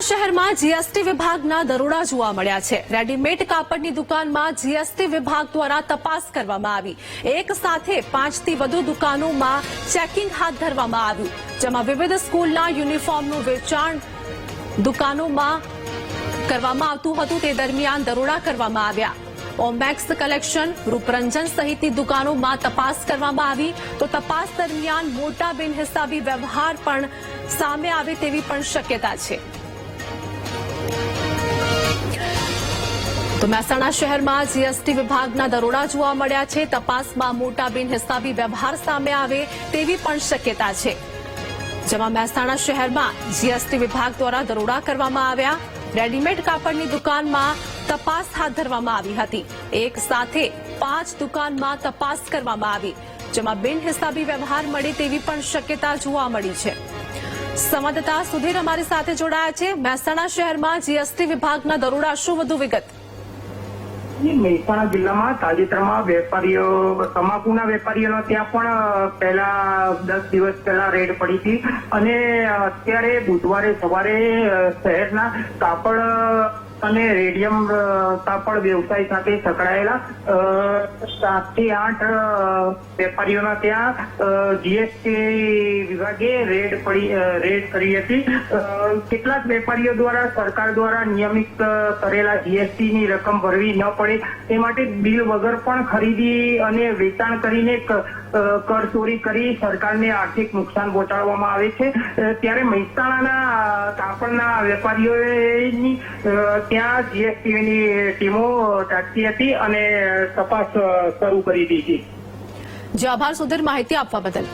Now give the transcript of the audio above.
શહેરમાં જીએસટી વિભાગના દરોડા જોવા મળ્યા છે। રેડીમેડ કાપડની દુકાનમાં જીએસટી વિભાગ દ્વારા તપાસ કરવામાં આવી। એક સાથે 5 થી વધુ દુકાનોમાં ચેકિંગ હાથ ધરવામાં આવ્યું, જેમાં વિવિધ સ્કૂલના યુનિફોર્મનું વેચાણ દુકાનોમાં કરવામાં આવતું હતું। તે દરમિયાન દરોડા કરવામાં આવ્યા। ઓમેક્સ કલેક્શન, રૂપરંજન સહિતની દુકાનોમાં તપાસ કરવામાં આવી, તો તપાસ દરમિયાન મોટા બિનહિસાબી વ્યવહાર પણ સામે આવે તેવી પણ શક્યતા છે। તો મહેસાણા શહેરમાં જીએસટી વિભાગના દરોડા જોવા મળ્યા છે। તપાસમાં મોટા બિનહિસાબી વ્યવહાર સામે આવે તેવી પણ શક્યતા છે, જેમાં મહેસાણા શહેરમાં જીએસટી વિભાગ દ્વારા દરોડા કરવામાં આવ્યા। રેડીમેડ કાપડની દુકાનમાં તપાસ હાથ ધરવામાં આવી હતી। એક સાથે 5 દુકાનમાં તપાસ કરવામાં આવી, જેમાં બિનહિસાબી વ્યવહાર મળે તેવી પણ શક્યતા જોવા મળી છે। સંવાદદાતા સુધીર અમારી સાથે જોડાયા છે। મહેસાણા શહેરમાં જીએસટી વિભાગના દરોડા, શું વધુ વિગત? મહેસાણા જિલ્લામાં તાજેતરમાં વેપારીઓ, તમાકુના વેપારીઓનો ત્યાં પણ પહેલા 10 દિવસ પહેલા રેડ પડી હતી અને અત્યારે બુધવારે સવારે શહેરના કાપડ અને રેડિયમ કાપડ વ્યવસાય સાથે સંકળાયેલા 7 થી 8 વેપારીઓના ત્યાં જીએસટી વિભાગે રેડ કરી હતી। કેટલાક વેપારીઓ દ્વારા સરકાર દ્વારા નિયમિત કરેલા જીએસટીની રકમ ભરવી ન પડે તે માટે બિલ વગર પણ ખરીદી અને વેચાણ કરીને કર ચોરી કરી સરકારને આર્થિક નુકસાન પહોંચાડવામાં આવે છે। ત્યારે મહેસાણાના કાપડના વેપારીઓની ત્યાં જીએસટીની ટીમો તાકી હતી અને તપાસ શરૂ કરી દીધી। આભાર સુધીર, માહિતી આપવા બદલ।